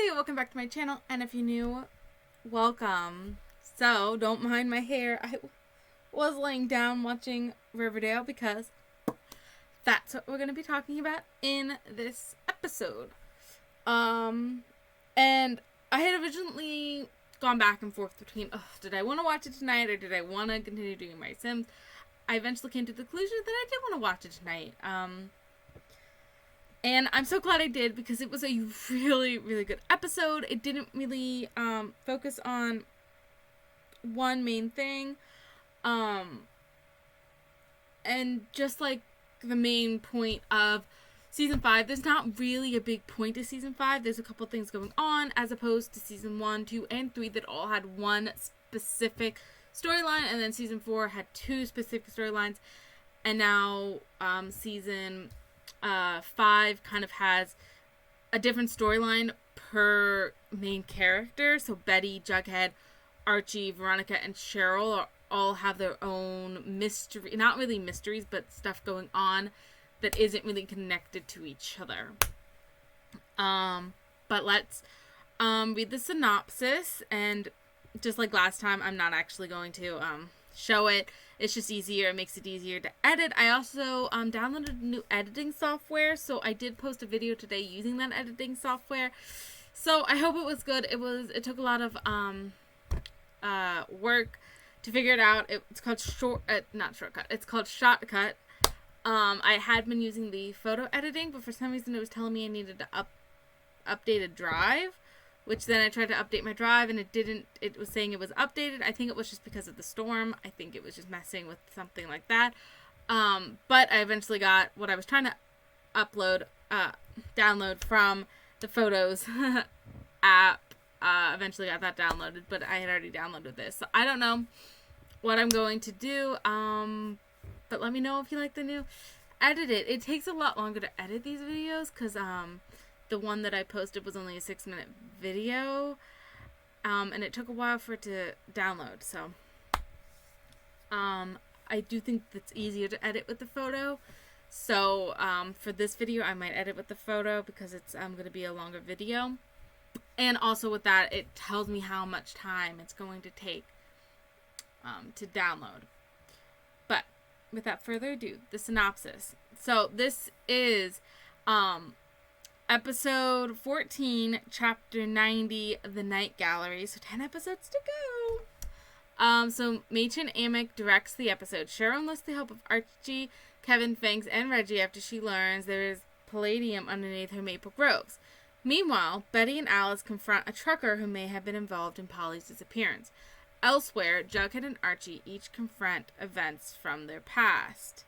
Hey, welcome back to my channel, and if you're new, welcome. So, don't mind my hair. I was laying down watching Riverdale because that's what we're going to be talking about in this episode. And I had originally gone back and forth between, did I want to watch it tonight or did I want to continue doing my Sims? I eventually came to the conclusion that I did want to watch it tonight. And I'm so glad I did because it was a really, really good episode. It didn't really focus on one main thing. And just like the main point of Season 5, there's not really a big point to Season 5. There's a couple things going on as opposed to Season 1, 2, and 3 that all had one specific storyline. And then Season 4 had two specific storylines. And now Season 5 kind of has a different storyline per main character. So Betty, Jughead, Archie, Veronica, and Cheryl all have their own mystery, not really mysteries, but stuff going on that isn't really connected to each other. But let's read the synopsis, and just like last time, I'm not actually going to show it. It's just easier. It makes it easier to edit. I also downloaded a new editing software, so I did post a video today using that editing software. So I hope it was good. It took a lot of work to figure it out. It's called It's called Shotcut. I had been using the photo editing, but for some reason it was telling me I needed to update a drive. Which then I tried to update my drive and it didn't. It was saying it was updated. I think it was just because of the storm. I think it was just messing with something like that. But I eventually got what I was trying to download from the Photos app. Eventually got that downloaded, but I had already downloaded this. So I don't know what I'm going to do. But let me know if you like the new edit it. It takes a lot longer to edit these videos because the one that I posted was only a 6-minute video, and it took a while for it to download, so, I do think it's easier to edit with the photo, so, for this video, I might edit with the photo, because it's, going to be a longer video, and also with that, it tells me how much time it's going to take, to download. But, without further ado, the synopsis. So, this is, Episode 14, Chapter 90, The Night Gallery. So 10 episodes to go. So Machen Amick directs the episode. Cheryl enlists the help of Archie, Kevin, Fangs, and Reggie after she learns there is palladium underneath her maple groves. Meanwhile, Betty and Alice confront a trucker who may have been involved in Polly's disappearance. Elsewhere, Jughead and Archie each confront events from their past.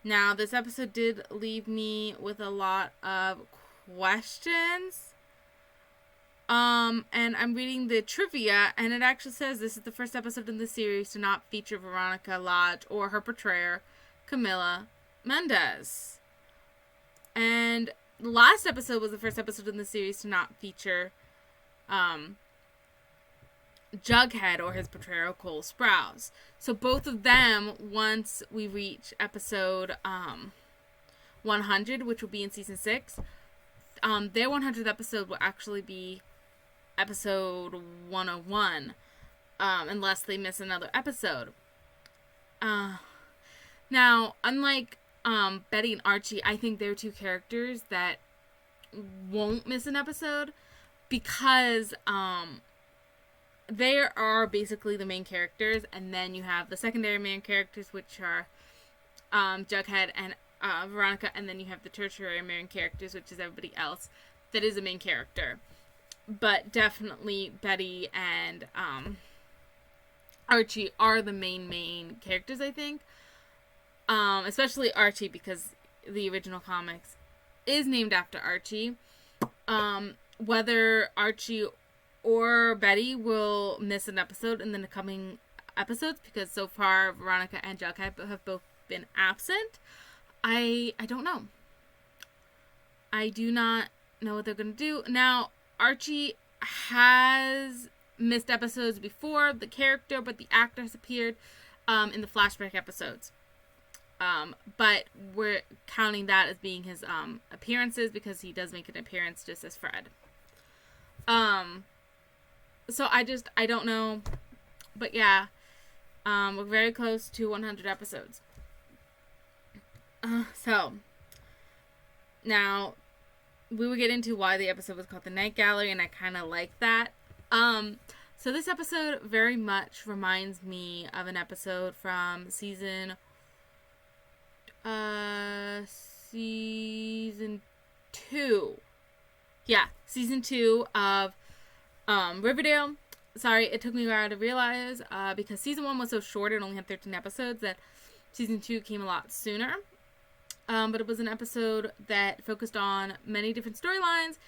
Now, this episode did leave me with a lot of questions. And I'm reading the trivia, and it actually says this is the first episode in the series to not feature Veronica Lodge or her portrayer, Camila Mendez. And the last episode was the first episode in the series to not feature Jughead or his portrayer, Cole Sprouse. So both of them, once we reach episode 100, which will be in season 6, their 100th episode will actually be episode 101, unless they miss another episode. Now, unlike Betty and Archie, I think they're two characters that won't miss an episode because they are basically the main characters, and then you have the secondary main characters, which are Jughead and Veronica, and then you have the tertiary main characters, which is everybody else that is a main character. But definitely Betty and Archie are the main characters, I think. Especially Archie, because the original comics is named after Archie. Whether Archie or Betty will miss an episode in the coming episodes, because so far Veronica and Jughead have both been absent. I don't know. I do not know what they're going to do. Now, Archie has missed episodes before, the character, but the actor has appeared in the flashback episodes. But we're counting that as being his appearances because he does make an appearance just as Fred. So I don't know. But yeah, we're very close to 100 episodes. So, now, we will get into why the episode was called The Night Gallery, and I kind of like that. So this episode very much reminds me of an episode from season 2. Yeah, season 2 of Riverdale. Sorry, it took me a while to realize, because season 1 was so short, it only had 13 episodes, that season 2 came a lot sooner. But it was an episode that focused on many different storylines.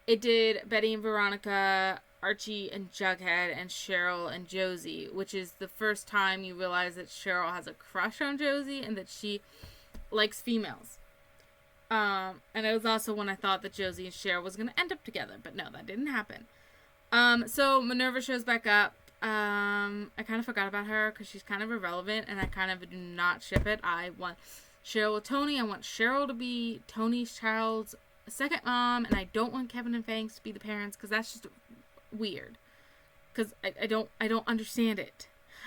It did Betty and Veronica, Archie and Jughead, and Cheryl and Josie, which is the first time you realize that Cheryl has a crush on Josie and that she likes females. And it was also when I thought that Josie and Cheryl was going to end up together, but no, that didn't happen. So Minerva shows back up. I kind of forgot about her because she's kind of irrelevant, and I kind of do not ship it. I want Cheryl with Tony. I want Cheryl to be Tony's child's second mom, and I don't want Kevin and Fangs to be the parents because that's just weird. Because I don't understand it.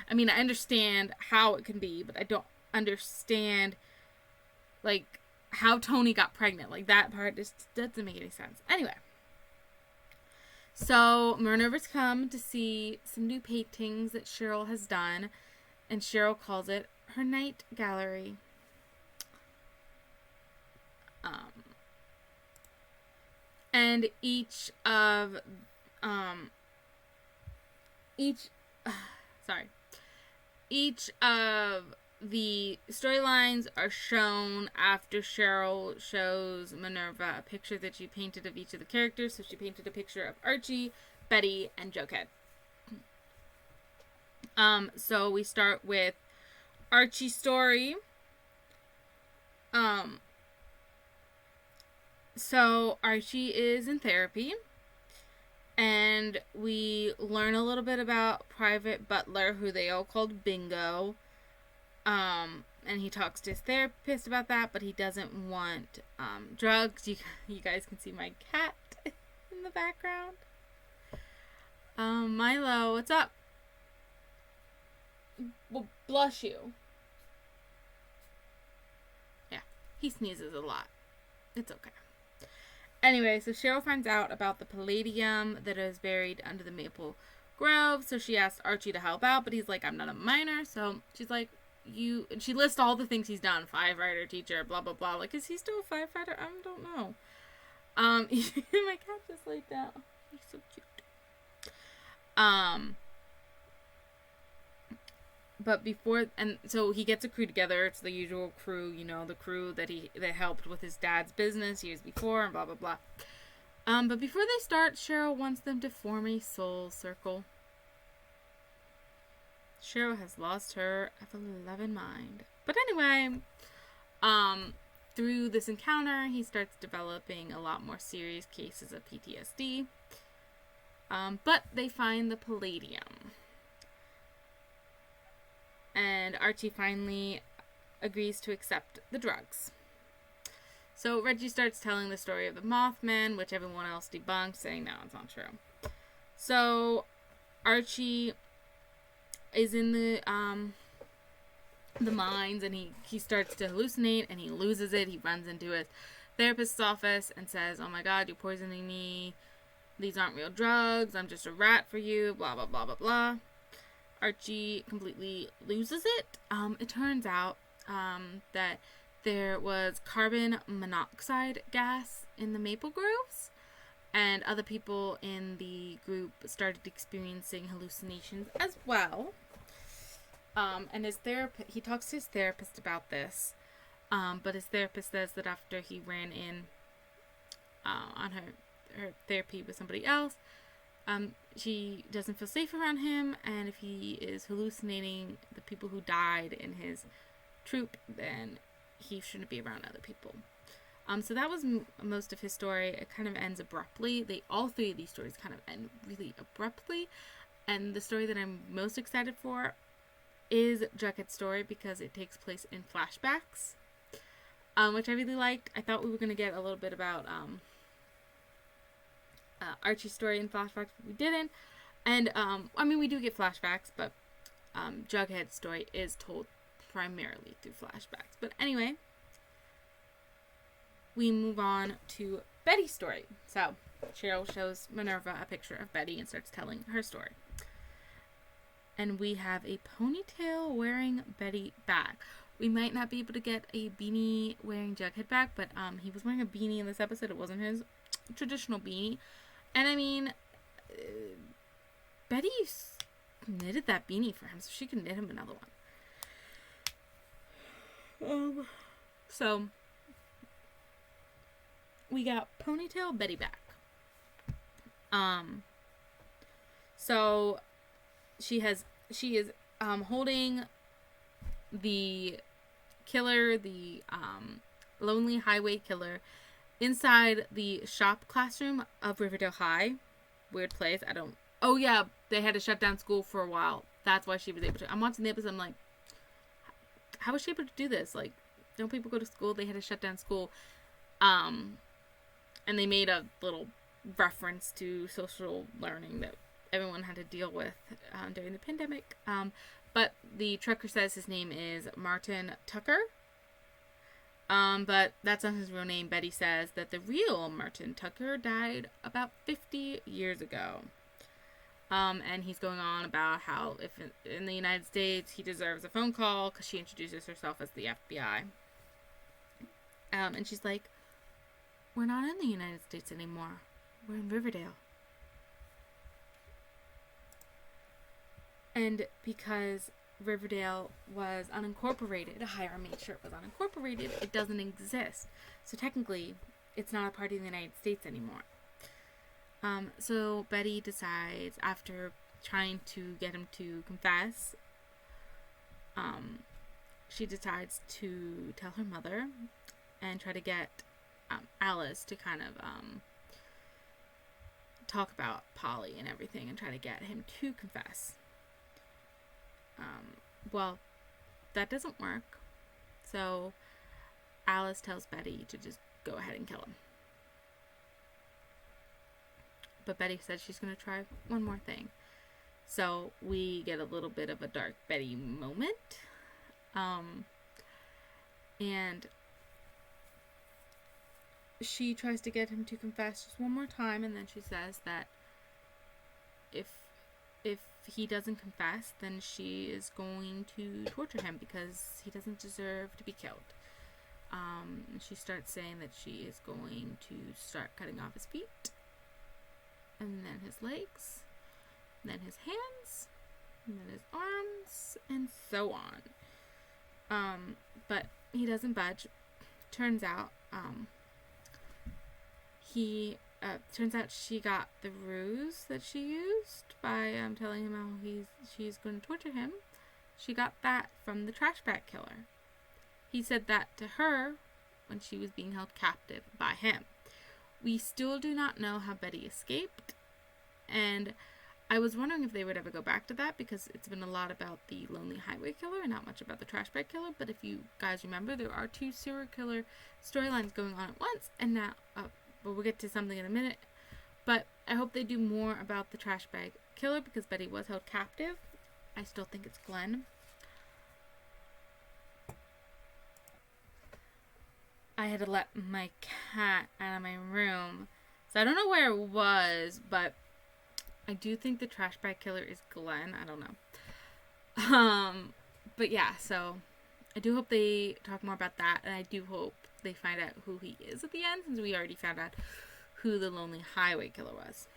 I mean, I understand how it can be, but I don't understand, like, how Tony got pregnant. Like, that part just doesn't make any sense. Anyway. So, Minerva's come to see some new paintings that Cheryl has done, and Cheryl calls it her night gallery. And each of the storylines are shown after Cheryl shows Minerva a picture that she painted of each of the characters. So she painted a picture of Archie, Betty, and Jughead. So we start with Archies Story. So Archie is in therapy, and we learn a little bit about Private Butler, who they all called Bingo. And he talks to his therapist about that, but he doesn't want drugs. You guys can see my cat in the background. Milo, what's up? Well, bless you. Yeah, he sneezes a lot. It's okay. Anyway, so Cheryl finds out about the palladium that is buried under the maple grove. So she asks Archie to help out, but he's like, I'm not a miner. So she's like, and she lists all the things he's done. Firefighter, teacher, blah, blah, blah. Like, is he still a firefighter? I don't know. My cat just laid down. He's so cute. But before, and so he gets a crew together. It's the usual crew, the crew that helped with his dad's business years before, and blah, blah, blah. But before they start, Cheryl wants them to form a soul circle. Cheryl has lost her ever-loving mind. But anyway, through this encounter, he starts developing a lot more serious cases of PTSD. But they find the palladium. And Archie finally agrees to accept the drugs. So Reggie starts telling the story of the Mothman, which everyone else debunks, saying no, it's not true. So Archie is in the mines, and he starts to hallucinate, and he loses it. He runs into his therapist's office and says, oh my god, you're poisoning me. These aren't real drugs. I'm just a rat for you. Blah, blah, blah, blah, blah. Archie completely loses it. It turns out that there was carbon monoxide gas in the maple groves, and other people in the group started experiencing hallucinations as well. And he talks to his therapist about this, but his therapist says that after he ran in on her therapy with somebody else, she doesn't feel safe around him, and if he is hallucinating the people who died in his troop, then he shouldn't be around other people. So that was most of his story. It kind of ends abruptly. All three of these stories kind of end really abruptly, and the story that I'm most excited for is Jughead Story, because it takes place in flashbacks, which I really liked. I thought we were going to get a little bit about Archie Story in flashbacks, but we didn't. And, I mean, we do get flashbacks, but Jughead Story is told primarily through flashbacks. But anyway, we move on to Betty's story. So, Cheryl shows Minerva a picture of Betty and starts telling her story. And we have a ponytail wearing Betty back. We might not be able to get a beanie wearing Jughead back, but he was wearing a beanie in this episode. It wasn't his traditional beanie. And I mean, Betty knitted that beanie for him, so she can knit him another one. So we got ponytail Betty back. So she is holding the killer, the lonely highway killer, inside the shop classroom of Riverdale High. Weird place. Oh yeah, they had to shut down school for a while. That's why she was able to. I'm watching the episode, I'm like, how was she able to do this? Like, don't people go to school? They had to shut down school. And they made a little reference to social learning that everyone had to deal with during the pandemic. But the trucker says his name is Martin Tucker. But that's not his real name. Betty says that the real Martin Tucker died about 50 years ago. And he's going on about how if in the United States he deserves a phone call because she introduces herself as the FBI. And she's like, we're not in the United States anymore. We're in Riverdale. And because Riverdale was unincorporated, Hiram made sure it was unincorporated, it doesn't exist. So technically, it's not a part of the United States anymore. So Betty decides, after trying to get him to confess, she decides to tell her mother and try to get Alice to kind of talk about Polly and everything and try to get him to confess. Well, that doesn't work. So Alice tells Betty to just go ahead and kill him. But Betty said she's going to try one more thing. So we get a little bit of a dark Betty moment. And she tries to get him to confess just one more time, and then she says that if he doesn't confess, then she is going to torture him because he doesn't deserve to be killed. She starts saying that she is going to start cutting off his feet, and then his legs, and then his hands, and then his arms, and so on. But he doesn't budge. Turns out she got the ruse that she used by telling him how she's going to torture him. She got that from the trash bag killer. He said that to her when she was being held captive by him. We still do not know how Betty escaped, and I was wondering if they would ever go back to that, because it's been a lot about the lonely highway killer and not much about the trash bag killer. But if you guys remember, there are 2 serial killer storylines going on at once, and now but we'll get to something in a minute. But I hope they do more about the trash bag killer, because Betty was held captive. I still think it's Glenn. I had to let my cat out of my room, so I don't know where it was, but I do think the trash bag killer is Glenn. I don't know. But yeah, so I do hope they talk more about that, and I do hope they find out who he is at the end, since we already found out who the lonely highway killer was.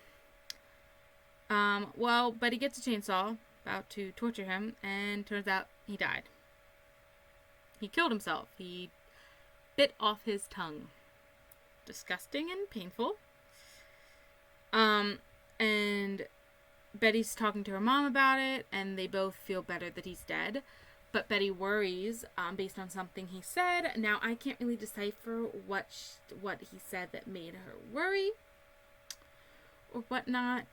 Well, Betty gets a chainsaw, about to torture him, and turns out he died. He killed himself. He bit off his tongue. Disgusting and painful. And Betty's talking to her mom about it, and they both feel better that he's dead. But Betty worries based on something he said. Now, I can't really decipher what he said that made her worry or whatnot.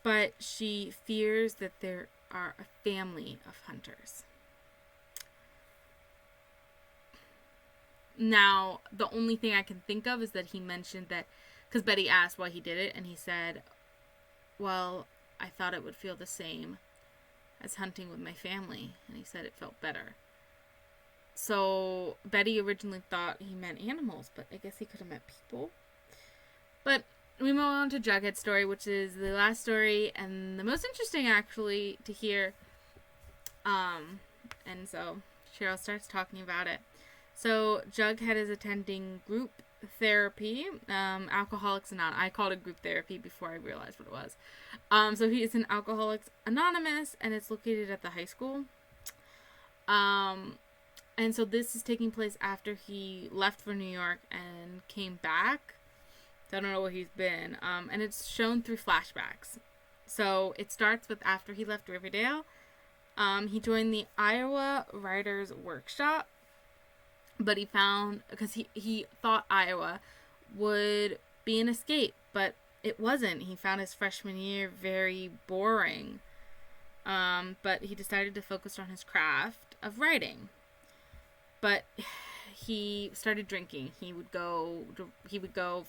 But she fears that there are a family of hunters. Now, the only thing I can think of is that he mentioned that, because Betty asked why he did it, and he said, well, I thought it would feel the same as hunting with my family, and he said it felt better. So Betty originally thought he meant animals, but I guess he could have meant people. But we move on to Jughead Story, which is the last story and the most interesting, actually, to hear. And so Cheryl starts talking about it. So Jughead is attending group therapy, Alcoholics Anonymous. I called it group therapy before I realized what it was. So he is in Alcoholics Anonymous, and it's located at the high school. And so this is taking place after he left for New York and came back. So I don't know where he's been. And it's shown through flashbacks. So it starts with after he left Riverdale. He joined the Iowa Writers Workshop. But he found, because he thought Iowa would be an escape, but it wasn't. He found his freshman year very boring. But he decided to focus on his craft of writing. But he started drinking. He would go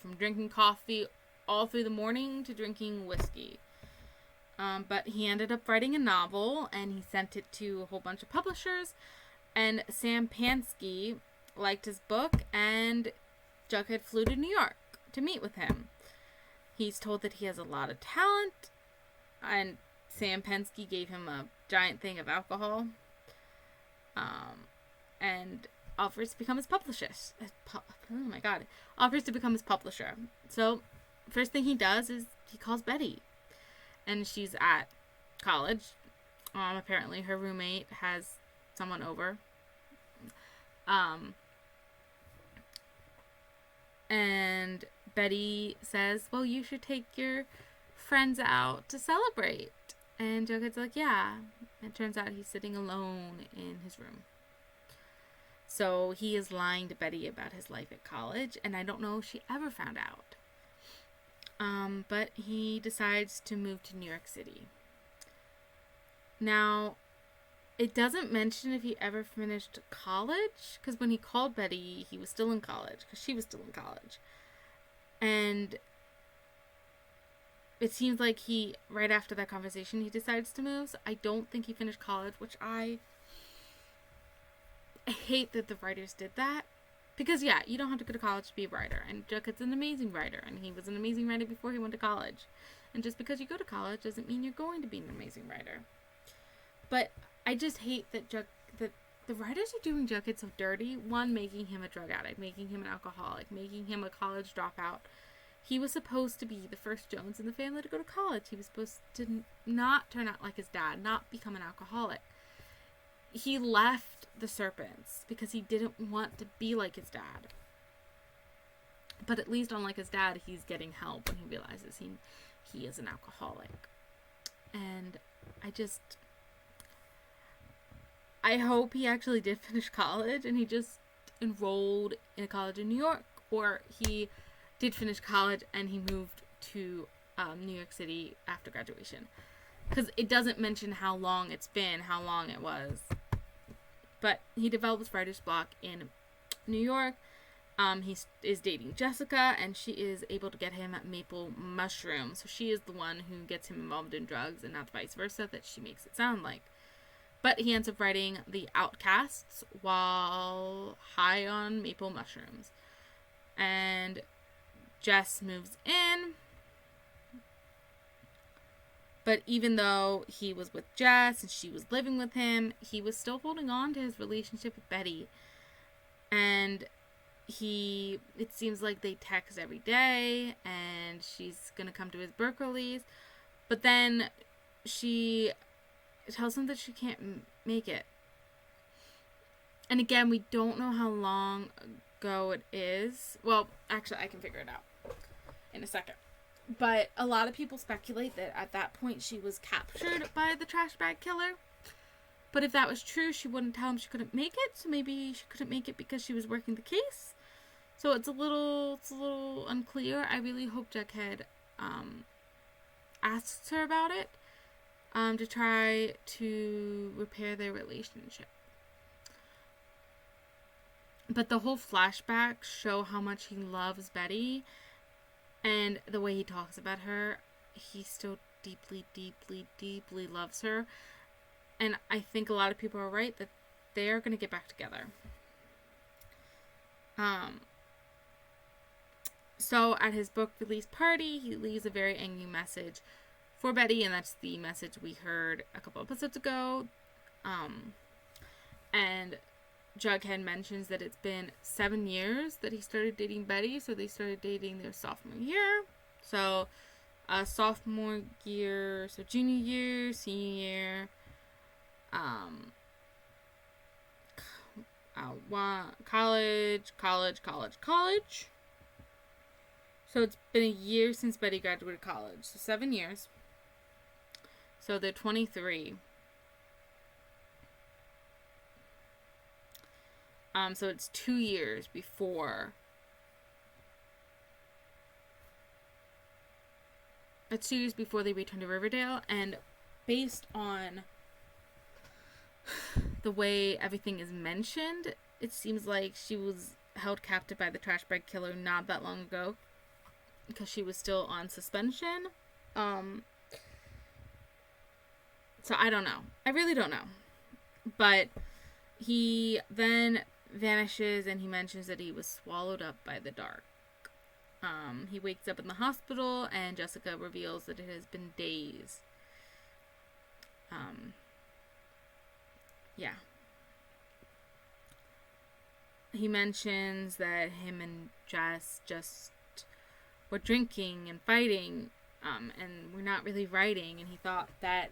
from drinking coffee all through the morning to drinking whiskey. But he ended up writing a novel, and he sent it to a whole bunch of publishers. And Sam Pansky liked his book, and Jughead flew to New York to meet with him. He's told that he has a lot of talent, and Sam Pansky gave him a giant thing of alcohol. And offers to become his publisher. Offers to become his publisher. So, first thing he does is he calls Betty. And she's at college. Apparently her roommate has someone over. And Betty says, well, you should take your friends out to celebrate. And Jughead's like, yeah. It turns out he's sitting alone in his room. So he is lying to Betty about his life at college, and I don't know if she ever found out. But he decides to move to New York City. Now, it doesn't mention if he ever finished college, because when he called Betty, he was still in college, because she was still in college. And it seems like right after that conversation, he decides to move. So I don't think he finished college, which I hate that the writers did that. Because, yeah, you don't have to go to college to be a writer. And Jughead's an amazing writer. And he was an amazing writer before he went to college. And just because you go to college doesn't mean you're going to be an amazing writer. But I just hate that the writers are doing Jughead so dirty. One, making him a drug addict. Making him an alcoholic. Making him a college dropout. He was supposed to be the first Jones in the family to go to college. He was supposed to not turn out like his dad. Not become an alcoholic. He left the Serpents because he didn't want to be like his dad. But at least unlike his dad, he's getting help when he realizes he is an alcoholic. And I hope he actually did finish college and he just enrolled in a college in New York, or he did finish college and he moved to New York City after graduation. Because it doesn't mention how long it's been, how long it was. But he develops writer's block in New York. He is dating Jessica, and she is able to get him maple mushrooms. So she is the one who gets him involved in drugs, and not vice versa that she makes it sound like. But he ends up writing The Outcasts while high on maple mushrooms. And Jess moves in. But even though he was with Jess and she was living with him, he was still holding on to his relationship with Betty. And it seems like they text every day, and she's going to come to his Berkeley's. But then she tells him that she can't make it. And again, we don't know how long ago it is. Well, actually, I can figure it out in a second. But a lot of people speculate that at that point she was captured by the trash bag killer. But if that was true, she wouldn't tell him she couldn't make it. So maybe she couldn't make it because she was working the case. So it's a little unclear. I really hope Jughead asks her about it to try to repair their relationship. But the whole flashbacks show how much he loves Betty, and the way he talks about her, he still deeply, deeply, deeply loves her. And I think a lot of people are right that they are going to get back together. So at his book release party, he leaves a very angry message for Betty, and that's the message we heard a couple episodes ago. And Jughead mentions that it's been 7 years that he started dating Betty, so they started dating their sophomore year. So, sophomore year, so junior year, senior year, college. So it's been a year since Betty graduated college, so 7 years. So they're 23. So it's 2 years before. It's 2 years before they return to Riverdale, and based on the way everything is mentioned, it seems like she was held captive by the trash bag killer not that long ago, because she was still on suspension. So I don't know. I really don't know. But he then vanishes, and he mentions that he was swallowed up by the dark. He wakes up in the hospital, and Jessica reveals that it has been days. Yeah. He mentions that him and Jess just were drinking and fighting, and we're not really writing, and he thought that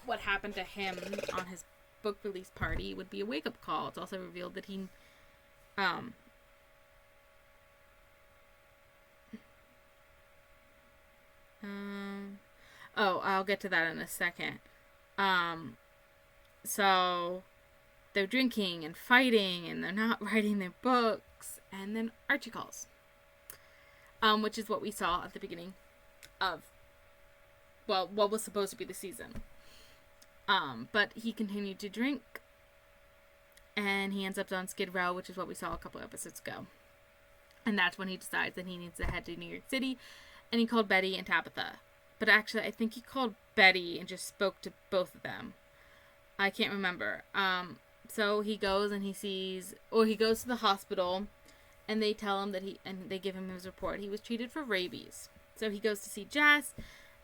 what happened to him on his book release party would be a wake-up call. It's also revealed that he I'll get to that in a second. So they're drinking and fighting, and they're not writing their books, and then Archie calls, which is what we saw at the beginning of, well, what was supposed to be the season. But he continued to drink, and he ends up on Skid Row, which is what we saw a couple episodes ago. And that's when he decides that he needs to head to New York City, and he called Betty and Tabitha. But actually, I think he called Betty and just spoke to both of them. I can't remember. So he goes and he goes to the hospital, and they tell him that they give him his report. He was treated for rabies. So he goes to see Jess,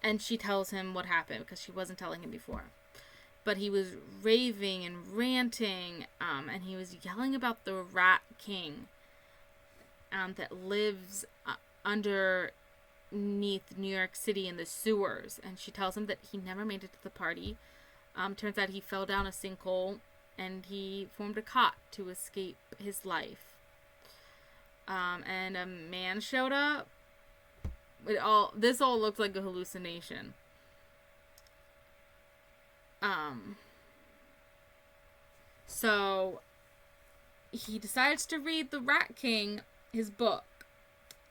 and she tells him what happened, because she wasn't telling him before. But he was raving and ranting, and he was yelling about the Rat King that lives underneath New York City in the sewers. And she tells him that he never made it to the party. Turns out he fell down a sinkhole, and he formed a cot to escape his life. And a man showed up. This all looks like a hallucination. So he decides to read The Rat King, his book,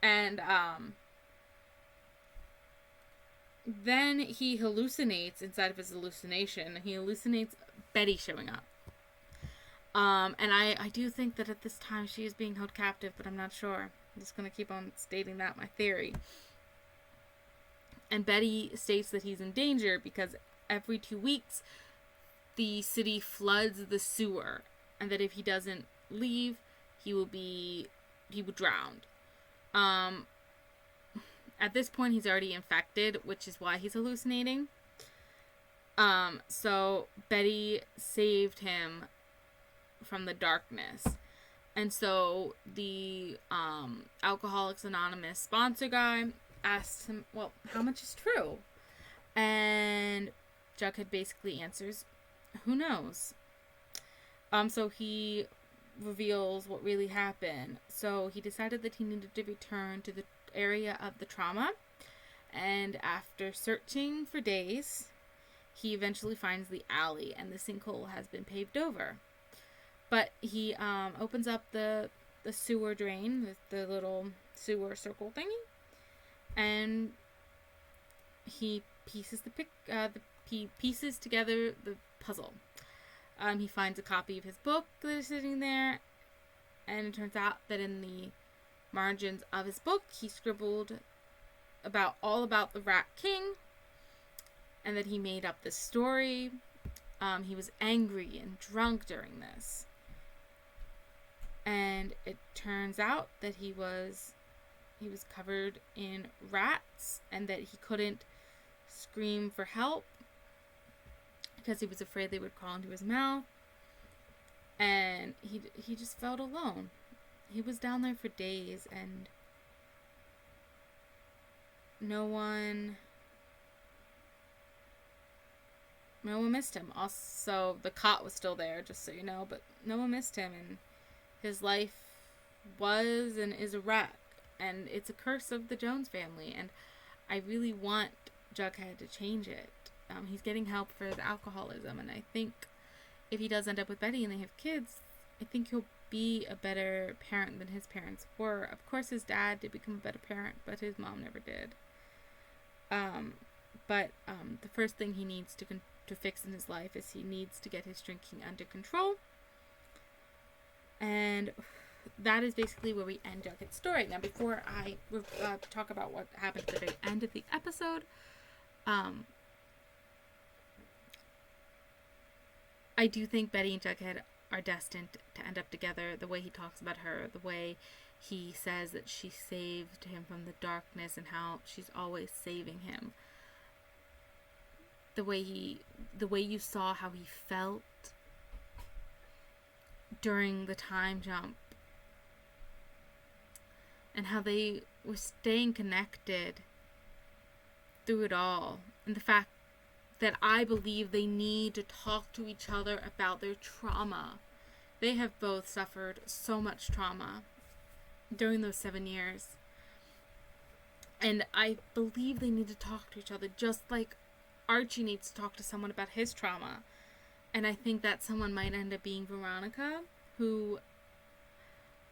and then he hallucinates inside of his hallucination. He hallucinates Betty showing up. And I do think that at this time she is being held captive, but I'm not sure. I'm just going to keep on stating that, my theory. And Betty states that he's in danger because every 2 weeks the city floods the sewer, and that if he doesn't leave, he will drown. At this point, he's already infected, which is why he's hallucinating. So Betty saved him from the darkness. And so the Alcoholics Anonymous sponsor guy asks him, well, how much is true? And Jughead basically answers, who knows? So he reveals what really happened. So he decided that he needed to return to the area of the trauma, and after searching for days, he eventually finds the alley, and the sinkhole has been paved over. But he opens up the sewer drain, the little sewer circle thingy, and he pieces pieces together the puzzle. He finds a copy of his book that is sitting there, And it turns out that in the margins of his book, he scribbled all about the Rat King, and that he made up this story. He was angry and drunk during this. And it turns out that he was covered in rats, and that he couldn't scream for help because he was afraid they would crawl into his mouth. And he just felt alone. He was down there for days, and no one missed him. Also, the cot was still there, just so you know, but no one missed him, and his life was and is a wreck, and it's a curse of the Jones family, and I really want Jughead to change it. He's getting help for his alcoholism, and I think if he does end up with Betty and they have kids, I think he'll be a better parent than his parents were. Of course, his dad did become a better parent, but his mom never did. But the first thing he needs to fix in his life is he needs to get his drinking under control. And that is basically where we end Jughead's story. Now, before I talk about what happened at the very end of the episode, I do think Betty and Jughead are destined to end up together. The way he talks about her, the way he says that she saved him from the darkness and how she's always saving him. The way you saw how he felt during the time jump, and how they were staying connected through it all, and the fact that I believe they need to talk to each other about their trauma. They have both suffered so much trauma during those 7 years, and I believe they need to talk to each other, just like Archie needs to talk to someone about his trauma. And I think that someone might end up being Veronica, who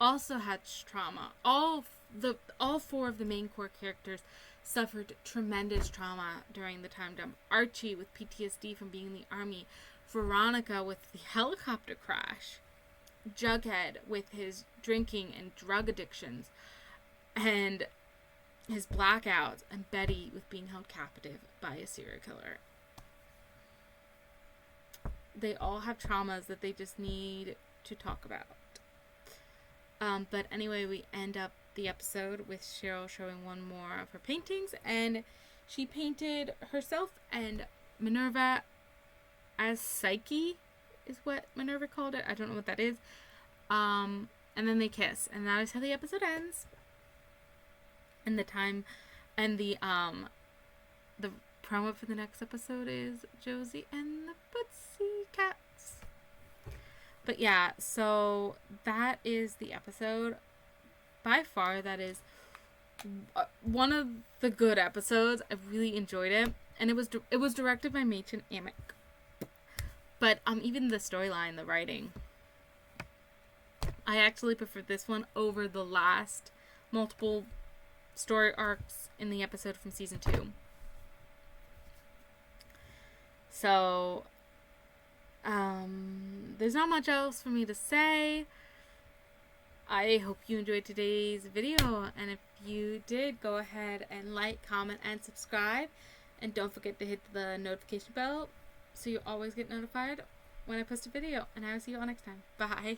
also had trauma. All four of the main core characters suffered tremendous trauma during the time jump. Archie with PTSD from being in the army. Veronica with the helicopter crash. Jughead with his drinking and drug addictions and his blackouts. And Betty with being held captive by a serial killer. They all have traumas that they just need to talk about. But anyway, we end up the episode with Cheryl showing one more of her paintings, and she painted herself and Minerva as Psyche, is what Minerva called it. I don't know what that is. And then they kiss, and that is how the episode ends. And the promo for the next episode is Josie and the Pussycats. But yeah, so that is the episode. By far, that is one of the good episodes. I really enjoyed it, and it was directed by Machen Amick. But even the storyline, the writing, I actually preferred this one over the last multiple story arcs in the episode from season 2. So, there's not much else for me to say. I hope you enjoyed today's video, and if you did, go ahead and like, comment, and subscribe, and don't forget to hit the notification bell so you always get notified when I post a video, and I will see you all next time. Bye!